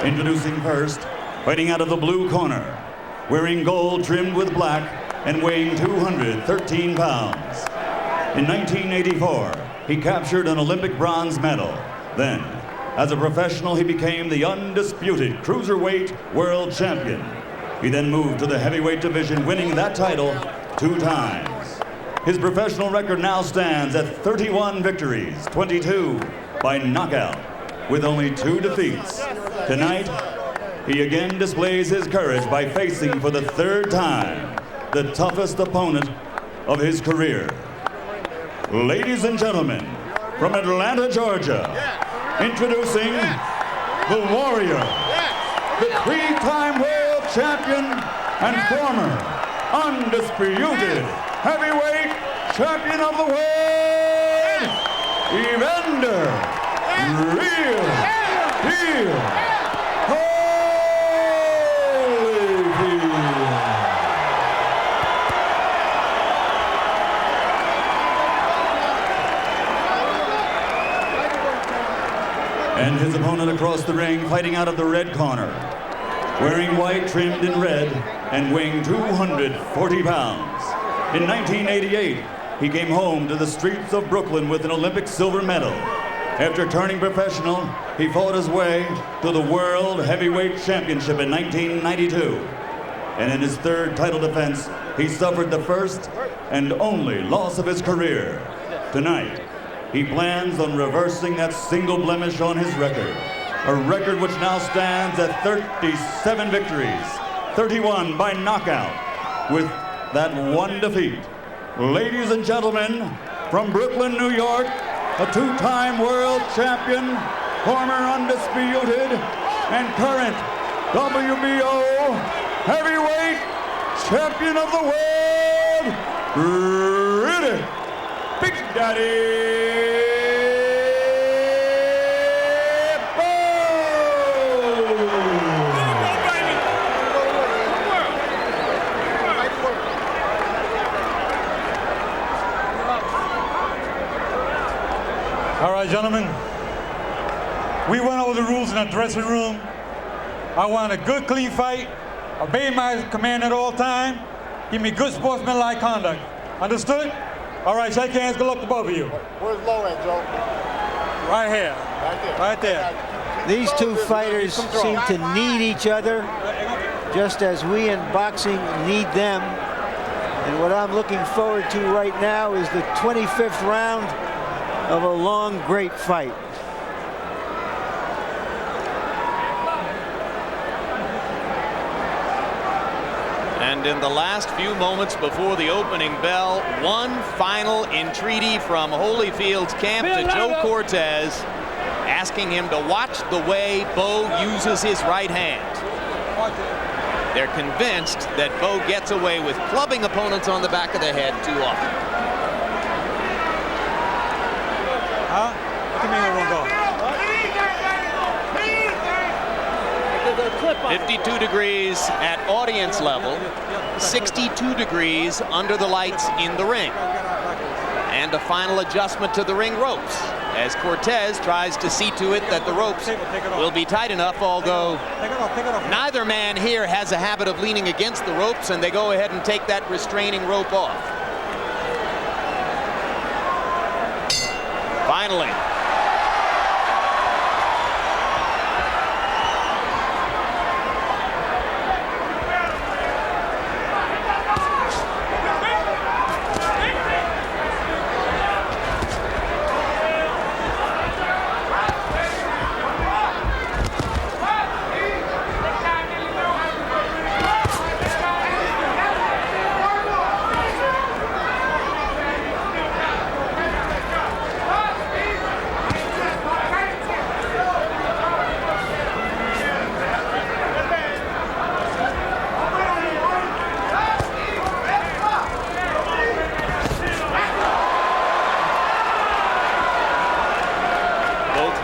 Introducing first, fighting out of the blue corner, wearing gold trimmed with black and weighing 213 pounds. In 1984, he captured an Olympic bronze medal. Then, as a professional, he became the undisputed cruiserweight world champion. He then moved to the heavyweight division, winning that title 2 times. His professional record now stands at 31 victories, 22 by knockout, with only 2 defeats. Tonight, he again displays his courage by facing for the 3rd time the toughest opponent of his career. Ladies and gentlemen, from Atlanta, Georgia, introducing the Warrior, the 3-time world champion and former undisputed heavyweight champion of the world, Evander Real Deal Holyfield. And his opponent across the ring, fighting out of the red corner, wearing white trimmed in red and weighing 240 pounds. In 1988, he came home to the streets of Brooklyn with an Olympic silver medal. After turning professional, he fought his way to the World Heavyweight Championship in 1992. And in his 3rd title defense, he suffered the first and only loss of his career. Tonight, he plans on reversing that single blemish on his record, a record which now stands at 37 victories, 31 by knockout, with that 1 defeat. Ladies and gentlemen, from Brooklyn, New York, a 2-time world champion, former undisputed and current WBO heavyweight champion of the world, Riddick Big Daddy All right, gentlemen, we went over the rules in the dressing room. I want a good, clean fight, obey my command at all time, give me good sportsmanlike conduct. Understood? All right, shake hands, good luck to both of you. Where's low at, Joe? Right here. Right there. Right there. These 2 fighters seem to need each other, just as we in boxing need them. And what I'm looking forward to right now is the 25th round of a long, great fight. And in the last few moments before the opening bell, one final entreaty from Holyfield's camp to Joe Cortez, asking him to watch the way BOWE uses his right hand. They're convinced that BOWE gets away with clubbing opponents on the back of the head too often. Huh? What do you mean we won't go? 52 degrees at audience level, 62 degrees under the lights in the ring. And a final adjustment to the ring ropes as Cortez tries to see to it that the ropes will be tight enough, although neither man here has a habit of leaning against the ropes, and they go ahead and take that restraining rope off. Finally.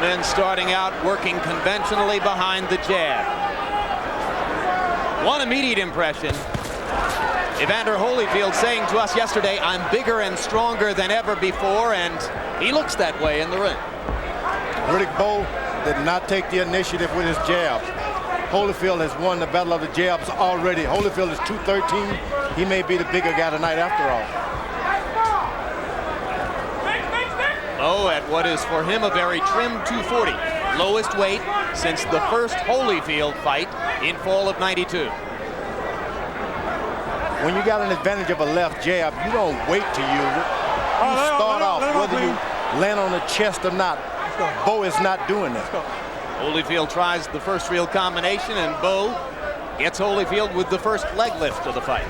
Men starting out working conventionally behind the jab. One immediate impression, Evander Holyfield saying to us yesterday, I'm bigger and stronger than ever before, and he looks that way in the ring. Riddick BOWE did not take the initiative with his jabs. Holyfield has won the battle of the jabs already. Holyfield is 213. He may be the bigger guy tonight after all. Oh, at what is for him a very trim 240. Lowest weight since the first Holyfield fight in fall of '92. When you got an advantage of a left jab, you don't wait to use it. You start off whether you land on the chest or not. BOWE is not doing that. Holyfield tries the first real combination, and BOWE gets Holyfield with the first leg lift of the fight.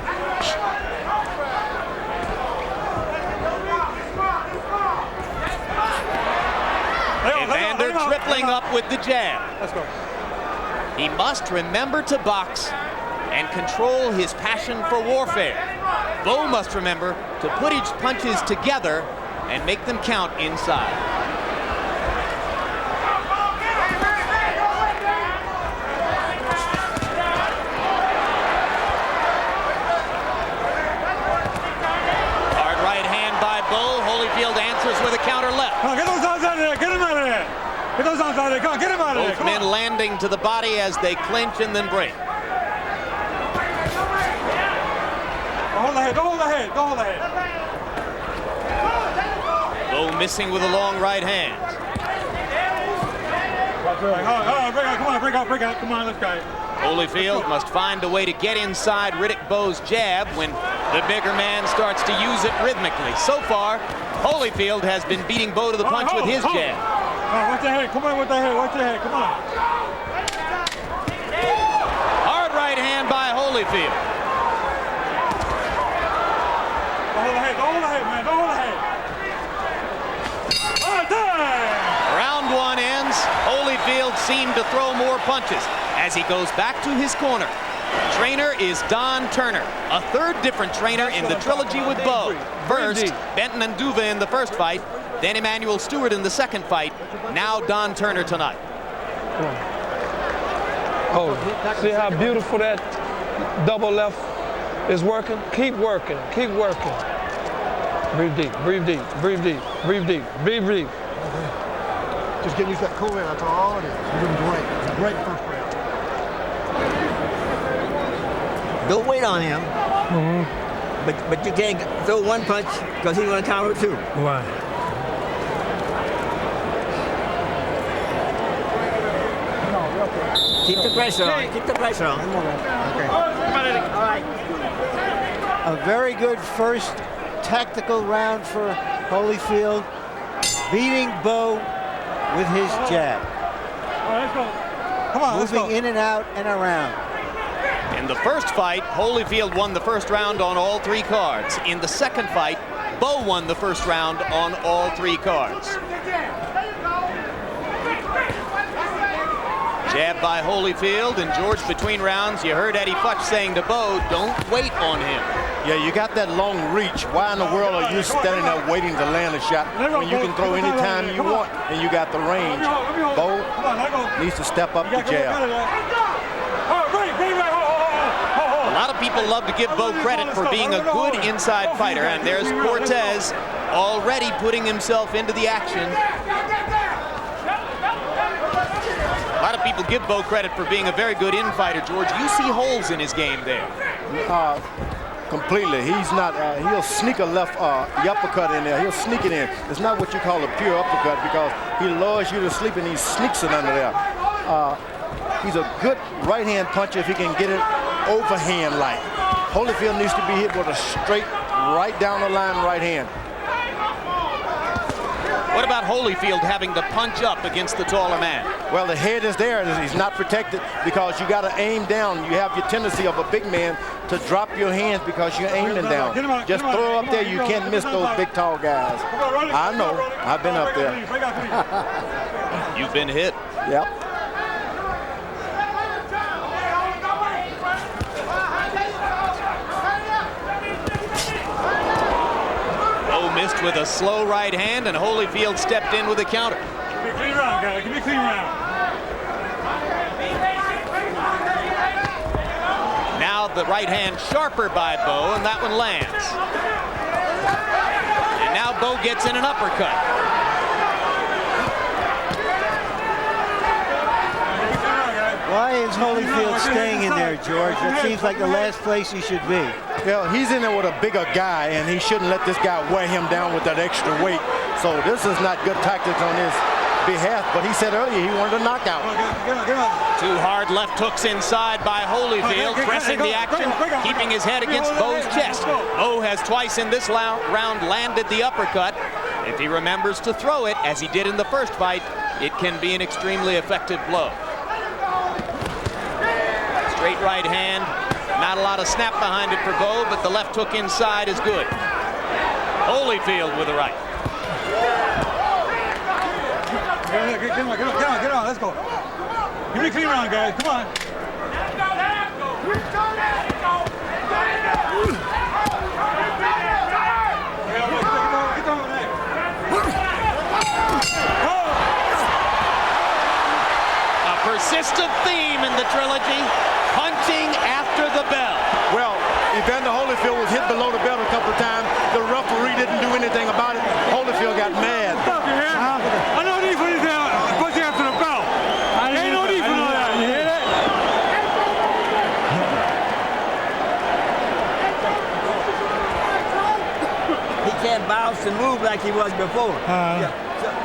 Evander tripling up with the jab. He must remember to box and control his passion for warfare. BOWE must remember to put his punches together and make them count inside. Hard right hand by BOWE. Holyfield answers with a counter left. Come on, get those arms out of there. Get him out of there. Get those arms out of there. Come on, get him out of there. Both men landing to the body as they clinch and then break. Hold the head, don't hold the head, don't hold the head. BOWE missing with a long right hand. Break out, come on, let's go. Holyfield must find a way to get inside Riddick Bowe's jab when the bigger man starts to use it rhythmically. So far, Holyfield has been beating BOWE to the punch with his jab. Watch the head, come on with the head, watch the head, come on. Hard right hand by Holyfield. Don't hold the head, man, don't hold the head. All right. Round one ends. Holyfield seemed to throw more punches as he goes back to his corner. Trainer is Don Turner, a third different trainer in the trilogy with BOWE. First, Benton and Duva in the first fight, then Emmanuel Stewart in the second fight, now Don Turner tonight. Oh, see how beautiful that double left is working? Keep working, keep working. Breathe deep, breathe deep, breathe deep, breathe deep, breathe deep. Just getting used to that cool in, that's all it is. You're doing great. Great first round. Don't wait on him. But you can't throw one punch because he's going to counter two. Right. Keep the pressure on. Keep the pressure on. Okay. All right. A very good first tactical round for Holyfield, beating BOWE with his jab. All right, let's go. Come on, let's go. Moving in and out and around. In the first fight, Holyfield won the first round on all three cards. In the second fight, BOWE won the first round on all three cards. Jab by Holyfield, and George, between rounds, you heard Eddie Futch saying to BOWE, don't wait on him. Yeah, you got that long reach. Why in the world are you standing there waiting to land a shot when you can throw any time you want and you got the range? BOWE needs to step up the jab. A lot of people love to give BOWE credit for being a good inside fighter, and there's Cortez already putting himself into the action. A lot of people give BOWE credit for being a very good in-fighter, George. You see holes in his game there. Completely. He's not, he'll sneak a left the uppercut in there. He'll sneak it in. It's not what you call a pure uppercut because he lures you to sleep and he sneaks it under there. He's a good right-hand puncher if he can get it overhand like. Holyfield needs to be hit with a straight, right down the line right hand. What about Holyfield having to punch up against the taller man? Well, the head is there. He's not protected because you got to aim down. You have your tendency of a big man to drop your hands because you're aiming down. Just throw up there. You can't miss those big, tall guys. I know. I've been up there. You've been hit. Yep. Missed with a slow right hand, and Holyfield stepped in with a counter. Give me a clean round, guys. Give me a clean round. Now the right hand sharper by BOWE, and that one lands. And now BOWE gets in an uppercut. Why is Holyfield staying in there, George? That seems like the last place he should be. Well, he's in there with a bigger guy, and he shouldn't let this guy wear him down with that extra weight. So this is not good tactics on his behalf, but he said earlier he wanted a knockout. Two hard left hooks inside by Holyfield, pressing the action, keeping his head against Bowe's chest. Bowe has twice in this round landed the uppercut. If he remembers to throw it, as he did in the first fight, it can be an extremely effective blow. Straight right hand, not a lot of snap behind it for Bowe, but the left hook inside is good. Holyfield with a right. Get on, let's go. Give me a clean round, guys, come on. A persistent theme in the trilogy, punching after the bell. Well, Evander Holyfield was hit below the belt a couple of times. The referee didn't do anything about it. Holyfield got mad. I know need for this punching after the bell. Ain't no need for all that. You hear that? He can't bounce and move like he was before.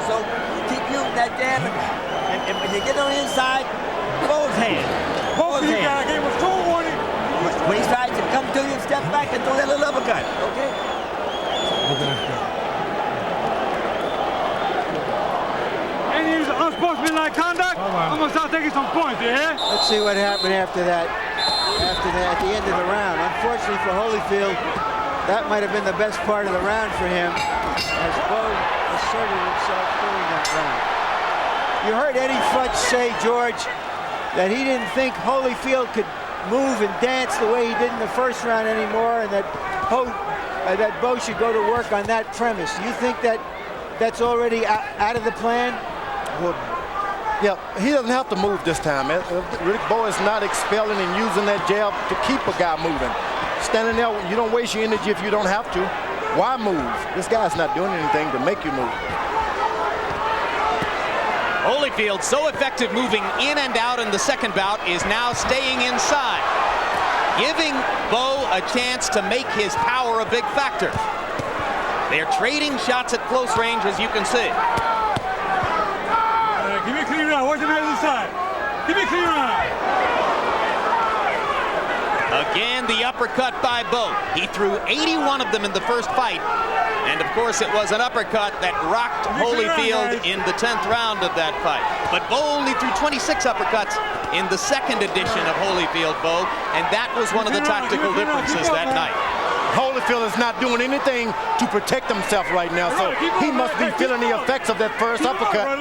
So keep using that jab, and when you get on the inside, both hands. Both of you guys gave us two warning. When he tries to come to you, step back and throw that little uppercut, okay? Any unsportsmanlike conduct, I'm gonna start taking some points, you hear? Let's see what happened after that. At the end of the round. Unfortunately for Holyfield, that might have been the best part of the round for him, as Bowe asserted himself during that round. You heard Eddie Futch say, George, that he didn't think Holyfield could move and dance the way he did in the first round anymore, and that Bowe should go to work on that premise. Do you think that that's already out of the plan? Well, yeah, he doesn't have to move this time. Rick Bowe is not expelling and using that jab to keep a guy moving. Standing there, you don't waste your energy if you don't have to. Why move? This guy's not doing anything to make you move. Holyfield, so effective moving in and out in the second bout, is now staying inside, giving Bowe a chance to make his power a big factor. They're trading shots at close range, as you can see. Give me a clean round. Watch him out of the side. Give me a clean round. Again, the uppercut by Bowe. He threw 81 of them in the first fight. And of course, it was an uppercut that rocked Holyfield in the 10th round of that fight. But Bowe only threw 26 uppercuts in the second edition of Holyfield Bowe, and that was one of the tactical differences that night. Holyfield is not doing anything to protect himself right now, so he must be feeling the effects of that first uppercut.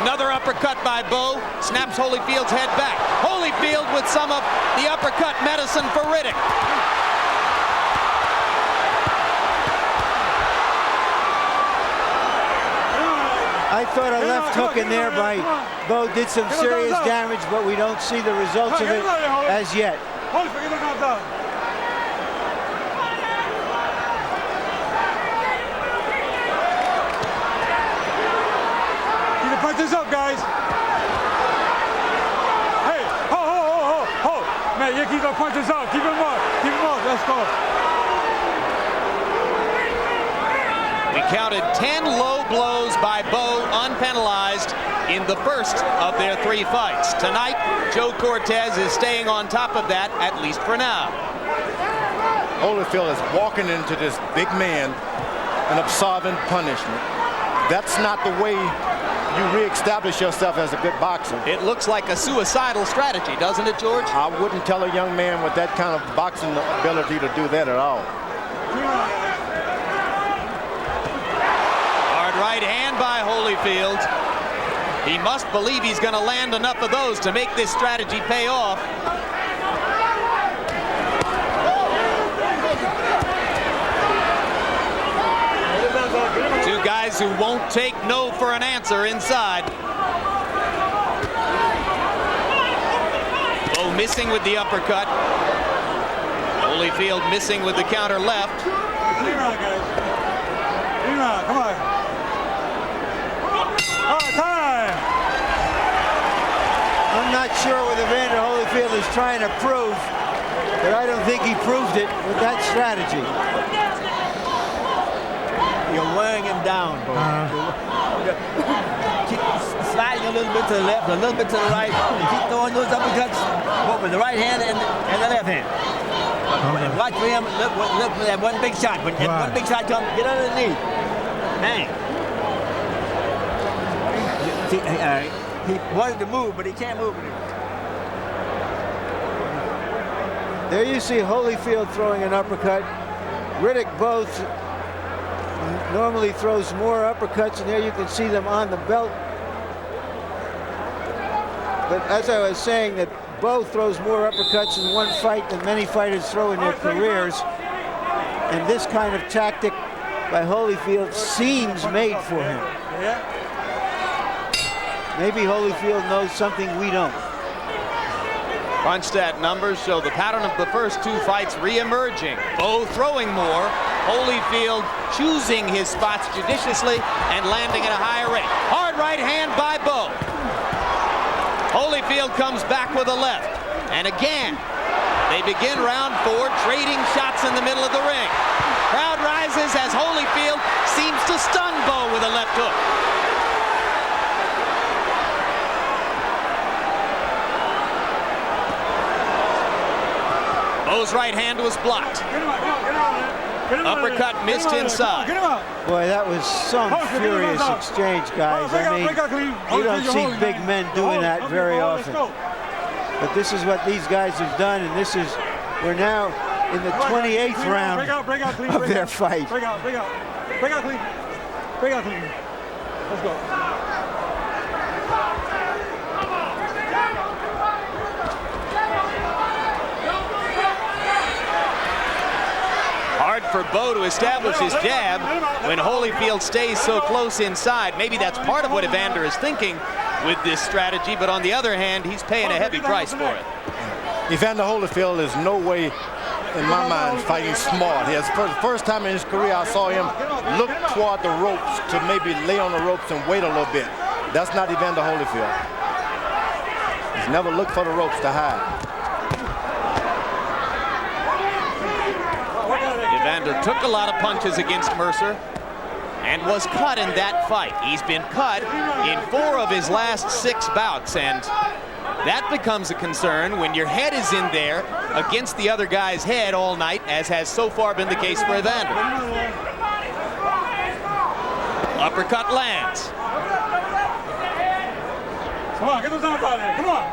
Another uppercut by Bowe snaps Holyfield's head back. Holyfield with some of the uppercut medicine for Riddick. I thought a left hook in there by Bowe did some serious damage, but we don't see the results of it as yet. Punch this up, guys. Hey, ho. Man, you keep gonna punch this up. Keep him up. Let's go. We counted 10 low blows by Bowe unpenalized in the first of their 3 fights. Tonight, Joe Cortez is staying on top of that, at least for now. Holyfield is walking into this big man and absorbing punishment. That's not the way you reestablish yourself as a good boxer. It looks like a suicidal strategy, doesn't it, George? I wouldn't tell a young man with that kind of boxing ability to do that at all. Hard right hand by Holyfield. He must believe he's going to land enough of those to make this strategy pay off. Two guys who won't take no for an answer inside. Bowe missing with the uppercut. Holyfield missing with the counter left. Clean round, guys. Clean round, come on. Time. I'm not sure what Evander Holyfield is trying to prove, but I don't think he proved it with that strategy. You're wearing him down, Bo. Keep sliding a little bit to the left, a little bit to the right, and keep throwing those uppercuts both with the right hand and the left hand. And watch for him. Look for that one big shot. When that one big shot comes, get underneath. Bang. He wanted to move, but he can't move anymore. There you see Holyfield throwing an uppercut. Riddick both normally throws more uppercuts, and there you can see them on the belt. But as I was saying, that BOWE throws more uppercuts in one fight than many fighters throw in their careers. And this kind of tactic by Holyfield seems made for him. Maybe Holyfield knows something we don't. Punch stat numbers show the pattern of the first two fights re-emerging. BOWE throwing more, Holyfield choosing his spots judiciously and landing at a higher rate. Hard right hand by BOWE. Holyfield comes back with a left. And again, they begin round 4, trading shots in the middle of the ring. Crowd rises as Holyfield seems to stun BOWE with a left hook. BOWE's right hand was blocked. Uppercut missed inside. Boy, that was some furious exchange, guys. I mean, you don't see big men doing that very often. But this is what these guys have done, and this is, we're now in the 28th round of their fight. Break out clean. Let's go. Hard for BOWE to establish his jab when Holyfield stays so close inside. Maybe that's part of what Evander is thinking with this strategy, but on the other hand, he's paying a heavy price for it. Evander Holyfield is no way, in my mind, fighting smart. He has, for the first time in his career, I saw him look toward the ropes to maybe lay on the ropes and wait a little bit. That's not Evander Holyfield. He's never looked for the ropes to hide. Evander took a lot of punches against Mercer and was cut in that fight. He's been cut in 4 of his last 6 bouts, and that becomes a concern when your head is in there against the other guy's head all night, as has so far been the case for Evander. Uppercut lands. Come on, get those arms out there. Come on.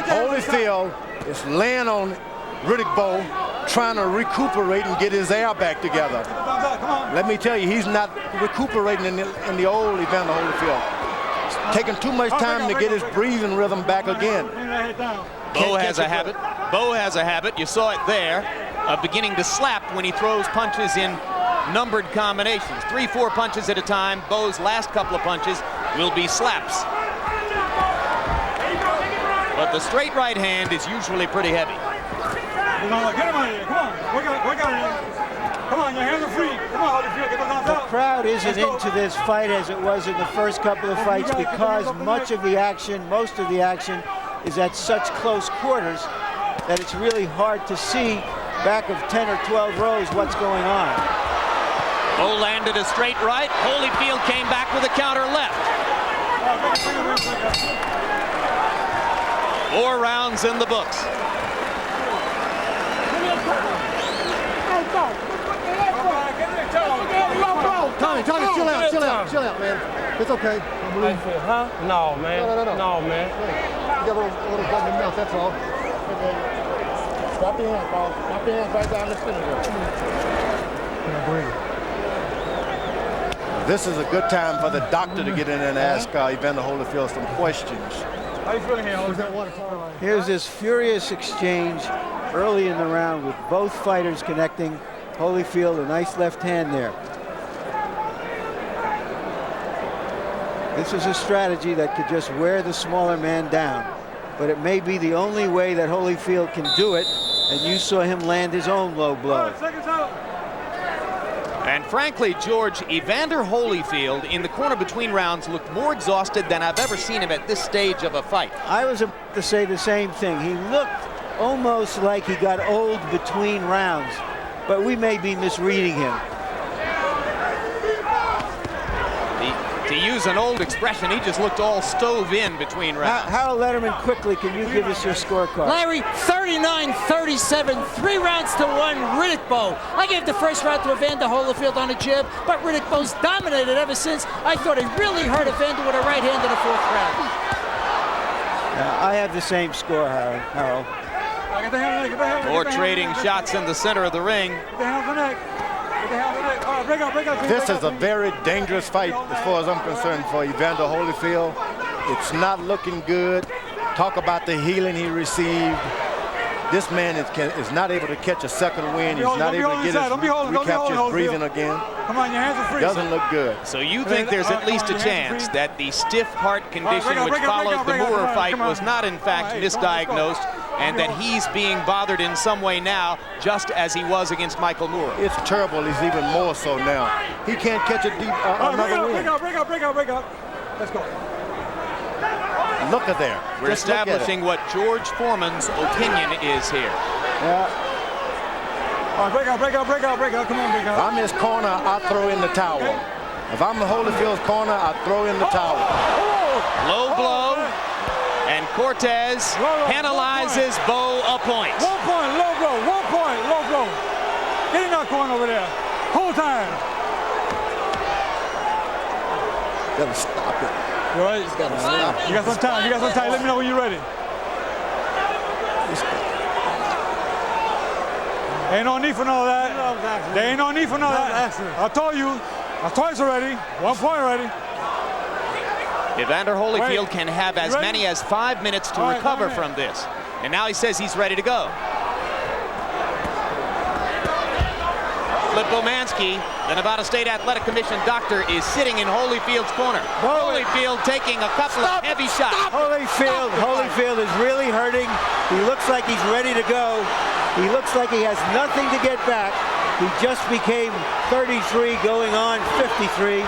Holyfield is laying on Riddick BOWE, trying to recuperate and get his air back together. Let me tell you, he's not recuperating in the old Evander Holyfield. It's taking too much time to get his breathing rhythm back again. BOWE has a habit. BOWE has a habit. You saw it there, of beginning to slap when he throws punches in numbered combinations. 3-4 punches at a time. BOWE's last couple of punches will be slaps. But the straight right hand is usually pretty heavy. Get him out of here. Come on. Work out here. Come on, your hands are free. Come on, Holyfield, get those arms The out. crowd isn't into this fight as it was in the first couple of fights, because most of the action is at such close quarters that it's really hard to see back of 10 or 12 rows what's going on. BOWE landed a straight right. Holyfield came back with a counter left. 4 rounds in the books. Tony, chill out, man. It's okay. Huh? No, man. No, man. You got a little button in your mouth, that's all. Okay. Drop your hands, Paul. Drop your hands right down the center there. This is a good time for the doctor to get in and ask Evander Holyfield some questions. How you feeling here, Holyfield? Here's this furious exchange early in the round with both fighters connecting. Holyfield, a nice left hand there. This is a strategy that could just wear the smaller man down, but it may be the only way that Holyfield can do it, and you saw him land his own low blow. And frankly, George, Evander Holyfield in the corner between rounds looked more exhausted than I've ever seen him at this stage of a fight. I was about to say the same thing. He looked almost like he got old between rounds, but we may be misreading him. To use an old expression, he just looked all stove in between rounds. Harold Letterman, quickly, can you give us your scorecard? Larry, 39-37, 3 rounds to 1, Riddick Bowe. I gave the first round to Evander Holyfield on a jab, but Riddick Bowe's dominated ever since. I thought he really hurt Evander with a right hand in the 4th round. I have the same score, Harold. More trading shots in the center of the ring. This is a very dangerous fight as far as I'm concerned for Evander Holyfield. It's not looking good. Talk about the healing he received. This man is not able to catch a second win. He's not able to recapture his breathing again. Come on, your hands are free. Doesn't look good. So you think there's at least a chance that the stiff heart condition which follows the Moorer fight was not in fact misdiagnosed, and that he's being bothered in some way now, just as he was against Michael Moorer? It's terrible. He's even more so now. He can't catch a deep another win. Break up. Let's go. Look at there. We're establishing what George Foreman's opinion is here. Yeah. All right, break up. Come on, break up. If I'm his corner, I throw in the towel. If I'm Holyfield's corner, I throw in the towel. Low blow, and Cortez penalizes Bowe a point. 1 point, low blow. 1 point, low blow. Get in that corner over there. Whole time. Gotta stop it. You all right? You got some time. Let me know when you're ready. Ain't no need for none of that. There ain't no need for none of that. I told you. Twice already. 1 point already. Evander Holyfield can have as many as 5 minutes to recover from this. And now he says he's ready to go. Flip Bomansky, the Nevada State Athletic Commission doctor, is sitting in Holyfield's corner. Holyfield taking a couple of heavy shots. Holyfield is really hurting. He looks like he's ready to go. He looks like he has nothing to get back. He just became 33 going on 53.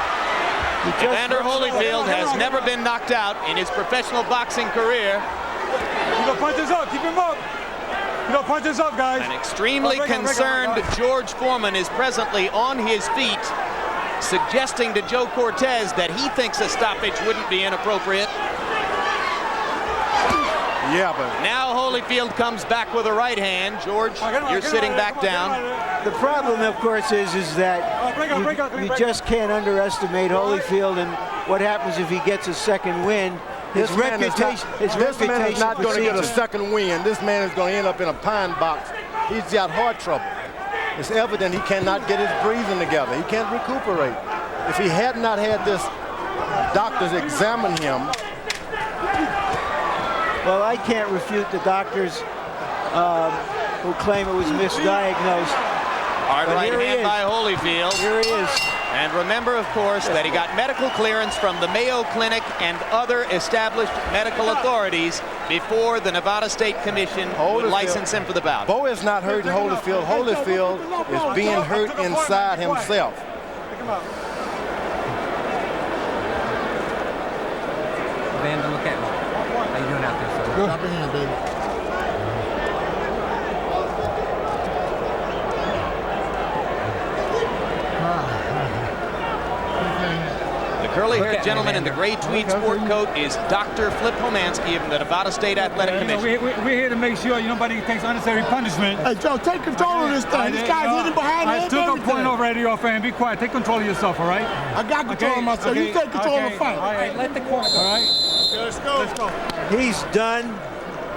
Evander Holyfield has never been knocked out in his professional boxing career. You go punch this up. Keep him up. You go punch this up, guys. An extremely concerned George Foreman is presently on his feet, suggesting to Joe Cortez that he thinks a stoppage wouldn't be inappropriate. Yeah, but now Holyfield comes back with a right hand. George, you're sitting back down. The problem, of course, is that you just can't underestimate Holyfield and what happens if he gets a second win. His reputation is not going to get a second win. This man is going to end up in a pine box. He's got heart trouble. It's evident he cannot get his breathing together. He can't recuperate. If he had not had this doctors examine him. Well, I can't refute the doctors who claim it was misdiagnosed. Hard right hand by Holyfield. Here he is. And remember, of course, that he got medical clearance from the Mayo Clinic and other established medical authorities before the Nevada State Commission would license him for the bout. Bowe is not hurting Holyfield. Holyfield is being hurt inside himself. Evander, look at me. How you doing out there, sir? Good. Drop your hand, baby. Curly-haired gentleman in the gray tweed sport coat is Dr. Flip Bomansky of the Nevada State Athletic Commission. We're here to make sure nobody takes unnecessary punishment. Hey, Joe, take control of this thing. This guy's hitting behind the head. I took a point already off, and be quiet. Take control of yourself, all right? I got control of myself. You take control of the fight. All right, let the corner go. All right? Let's go. He's done.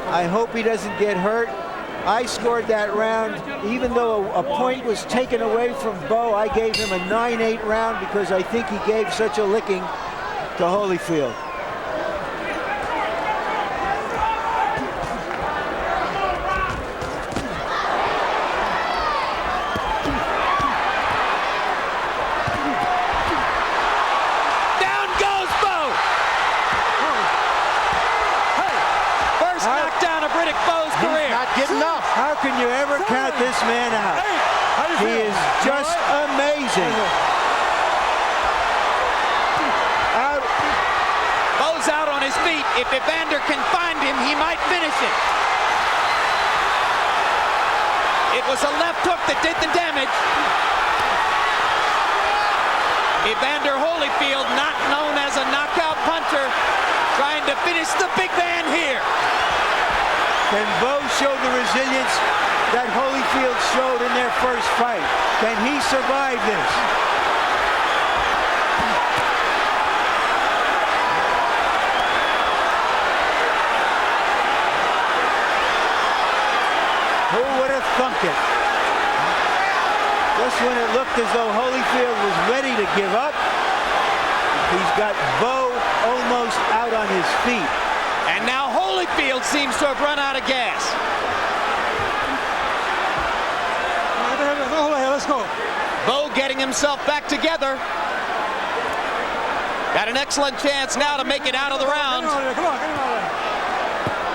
I hope he doesn't get hurt. I scored that round. Even though a point was taken away from Bowe, I gave him a 9-8 round because I think he gave such a licking to Holyfield. Down goes Bowe! First knockdown of Riddick Bowe's career. Not getting up. How can you ever count this man out? He is just amazing. amazing. Out. Bowe's out on his feet. If Evander can find him, he might finish it. It was a left hook that did the damage. Evander Holyfield, not known as a knockout puncher, trying to finish the big man here. Can Bowe show the resilience that Holyfield showed in their first fight? Can he survive this? Who would have thunk it? Just when it looked as though Holyfield was ready to give up, he's got Bowe almost out on his feet. And now Holyfield seems to have run out of gas. Let's go. Bowe getting himself back together. Got an excellent chance now to make it out of the round. Come on, get him out of there.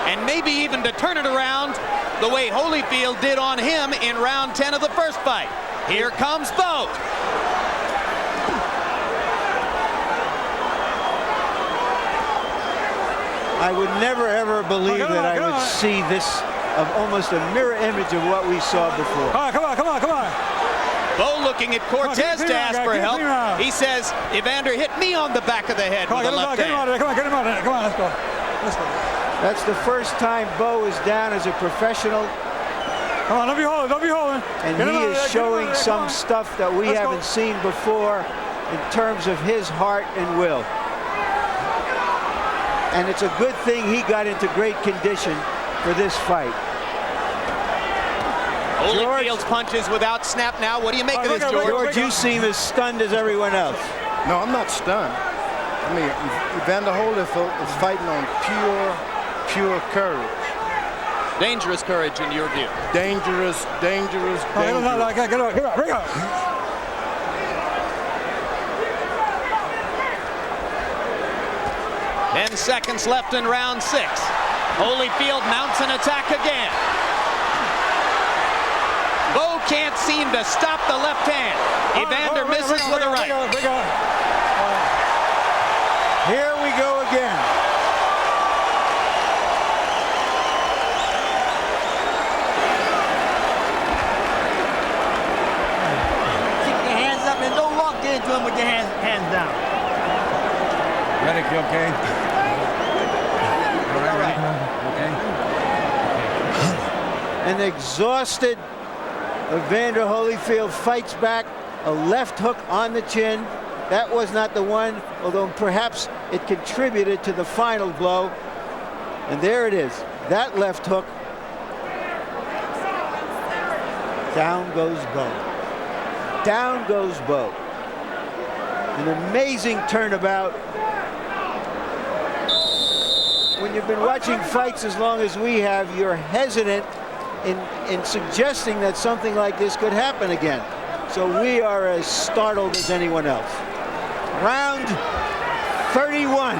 And maybe even to turn it around the way Holyfield did on him in round 10 of the first fight. Here comes Bowe. I would never ever believe that I would see this of almost a mirror image of what we saw before. Come on. Bowe looking at Cortez to ask for help. He says, Evander hit me on the back of the head with a left hand. Come on, get him out of there. Come on, let's go. That's the first time Bowe is down as a professional. Come on, don't be holding. And he is showing some stuff that we haven't seen before in terms of his heart and will. And it's a good thing he got into great condition for this fight. Holyfield's punches without snap now. What do you make of this, George? George, you seem as stunned as everyone else. No, I'm not stunned. I mean, Evander Holyfield is fighting on pure courage. Dangerous courage in your view. Dangerous. Get up, bring up. 10 seconds left in round 6. Holyfield mounts an attack again. Bowe can't seem to stop the left hand. Evander misses with a right. Here we go again. Keep your hands up and don't walk into him with your hands down. Ready, okay? All right. Okay. An exhausted Evander Holyfield fights back, a left hook on the chin. That was not the one, although perhaps it contributed to the final blow. And there it is, that left hook. Down goes Bowe. Down goes Bowe. An amazing turnabout. When you've been watching fights as long as we have, you're hesitant in suggesting that something like this could happen again. So we are as startled as anyone else. Round 31.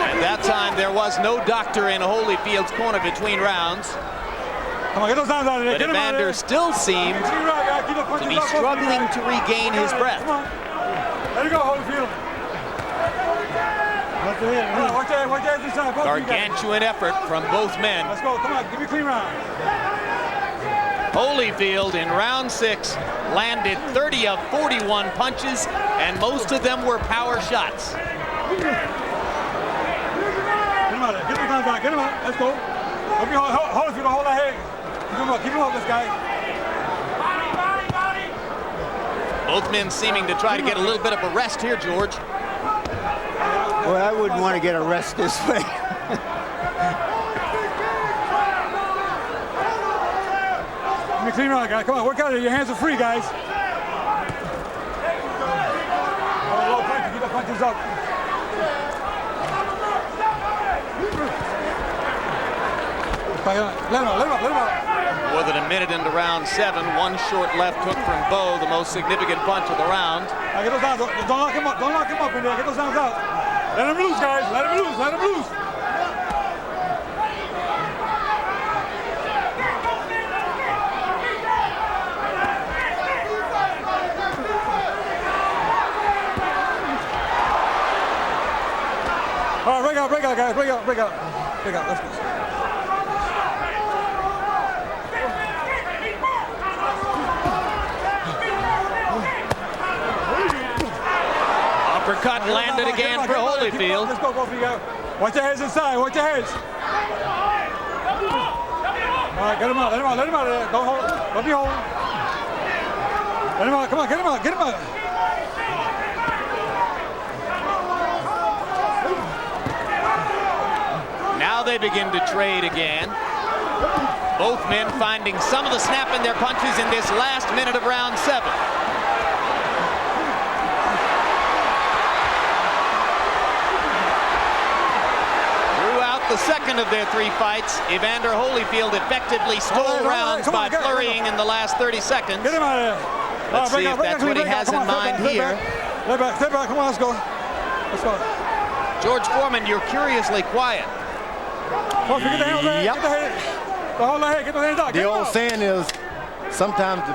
At that time, there was no doctor in Holyfield's corner between rounds. Come on, get those arms out of there. But Evander still seemed to be struggling to regain his breath. There you go, Holyfield. Gargantuan effort from both men. Let's go, come on, give me a clean round. Holyfield in round 6 landed 30 of 41 punches, and most of them were power shots. Get him out there, get him out, get him out, let's go. Holyfield, hold that head. Keep him up, this guy. Both men seeming to try to get a little bit of a rest here, George. Well, I wouldn't want to get a rest this way. Give me a clean round, guy. Come on, work out. Your hands are free, guys. Low punch, keep the punches up. Let him out. More than a minute into round 7, one short left hook from Bowe, the most significant punch of the round. Get those arms. Don't lock him up in there. Get those arms out. Let him loose, guys. Let him loose. Let him loose. All right, break out, guys. Break out. Let's go. Uppercut landed again for Holyfield. Let's go, both of you guys. Watch your heads inside. Watch your heads. All right, get him out. Let him out of there. Don't hold. Don't be holding. Let him out. Come on, get him out. Get him out. Now they begin to trade again. Both men finding some of the snap in their punches in this last minute of round 7. Throughout the second of their 3 fights, Evander Holyfield effectively stole rounds by flurrying in the last 30 seconds. Get him out of there. Let's see if that's what he has in mind here. Step back. Come on, let's go. Let's go. George Foreman, you're curiously quiet. Get the hands out. Yep. Get the head. Hold the head. Get the hands out. The old saying is, sometimes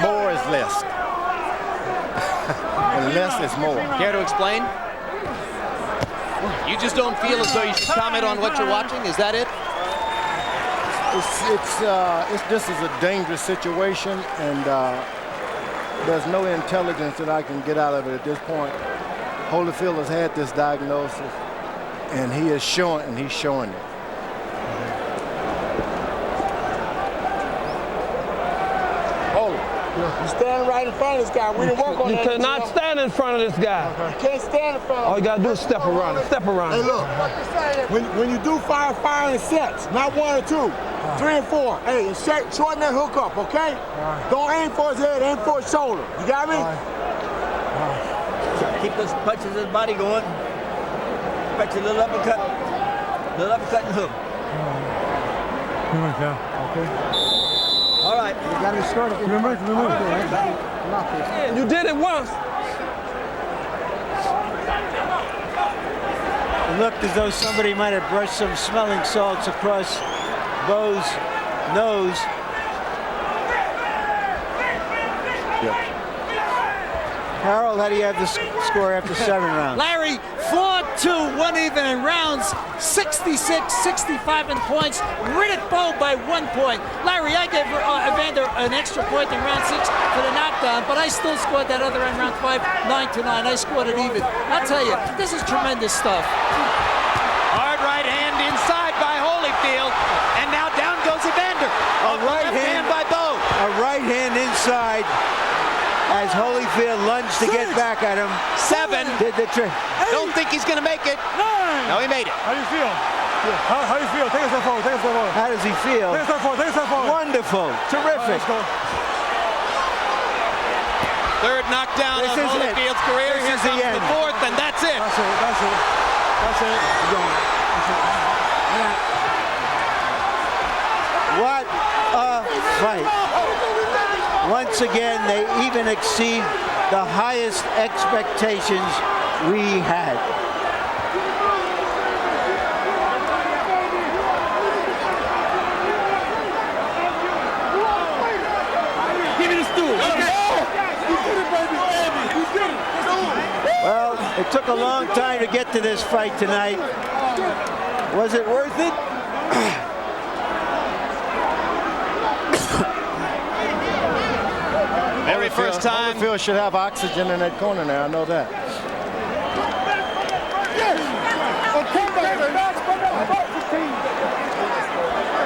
more is less. And less is more. Care to explain? You just don't feel as though you should comment on what you're watching? Is that it? This is a dangerous situation, and there's no intelligence that I can get out of it at this point. Holyfield has had this diagnosis, and he's showing it. You stand right in front of this guy. We didn't work on that. You cannot stand in front of this guy. You can't stand in front of him. All you gotta do is step around him. Step around him. Hey, look. When you do fire in sets, not 1 or 2, 3 and 4. Hey, shorten that hook up, okay? Don't aim for his head, aim for his shoulder. You got me? Keep those punches in his body going. Expect a little uppercut and hook. Okay. All right. You got to start it. Remember. You did it once. It looked as though somebody might have brushed some smelling salts across Bowe's nose. Harold, how do you have the score after 7 rounds? Larry, 4-2, 1 even in rounds, 66, 65 in points. Riddick Bowe by 1 point. Larry, I gave Evander an extra point in round 6 for the knockdown, but I still scored that other in round 5, 9-9. I scored it even. I'll tell you, this is tremendous stuff. Hard right hand inside by Holyfield, and now down goes Evander. A right hand by Bowe. A right hand inside as Holyfield lunged to get back at him. 7. Did the trick. Don't think he's going to make it. 9. No, he made it. How do you feel? How do you feel? Take a step forward. How does he feel? Take a step forward. Wonderful. Terrific. Third knockdown of Holyfield's career. Here comes the 4th, and that's it. That's it. What a fight. Once again, they even exceed the highest expectations we had. Give me the stool. Well, it took a long time to get to this fight tonight. Was it worth it? Very first time. Holyfield should have oxygen in that corner now. I know that.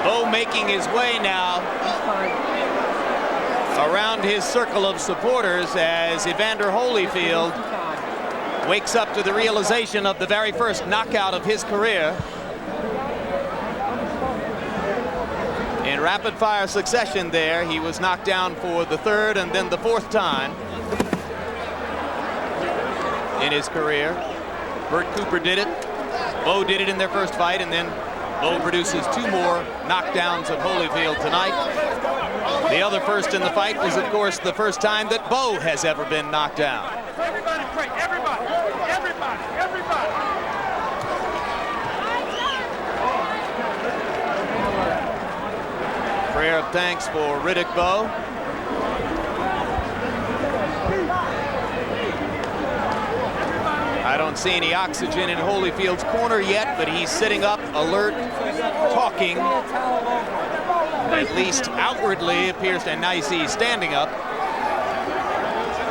Bowe making his way now around his circle of supporters as Evander Holyfield wakes up to the realization of the very first knockout of his career. In rapid-fire succession there, he was knocked down for the 3rd and then the 4th time in his career. Bert Cooper did it. Bowe did it in their first fight, and then Bowe produces 2 more knockdowns of Holyfield tonight. The other first in the fight was, of course, the first time that Bowe has ever been knocked down. Everybody pray. Everybody. Prayer of thanks for Riddick Bowe. I don't see any oxygen in Holyfield's corner yet, but he's sitting up, alert, talking. At least outwardly appears to, and now you see he's standing up.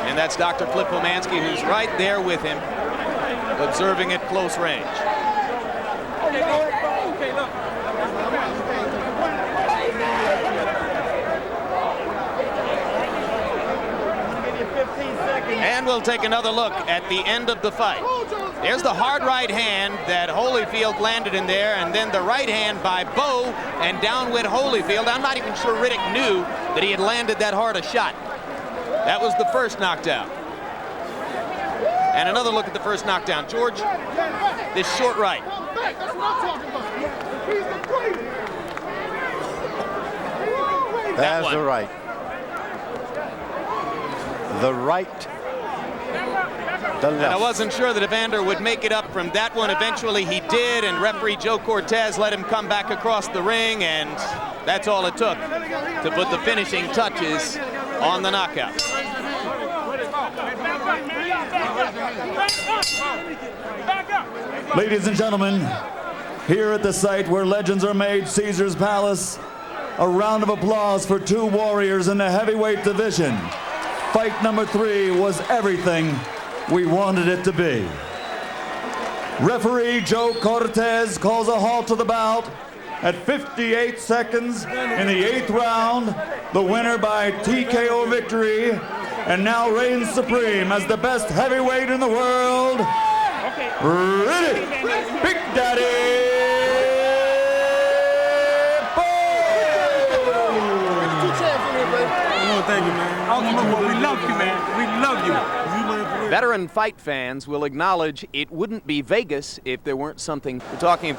And that's Dr. Flip Pomansky, who's right there with him, observing at close range. And we'll take another look at the end of the fight. There's the hard right hand that Holyfield landed in there, and then the right hand by Bowe, and down went Holyfield. I'm not even sure Riddick knew that he had landed that hard a shot. That was the first knockdown. And another look at the first knockdown. George, this short right. That's the right. The right. The left. And I wasn't sure that Evander would make it up from that one. Eventually he did, and referee Joe Cortez let him come back across the ring, and that's all it took to put the finishing touches on the knockout. Ladies and gentlemen, here at the site where legends are made, Caesar's Palace, a round of applause for two warriors in the heavyweight division. Fight number 3 was everything we wanted it to be. Referee Joe Cortez calls a halt to the bout at 58 seconds in the 8th round. The winner by TKO victory, and now reigns supreme as the best heavyweight in the world, Riddick Big Daddy Thank you, man. We love you, man. We love you. Veteran fight fans will acknowledge it wouldn't be Vegas if there weren't something. We're talking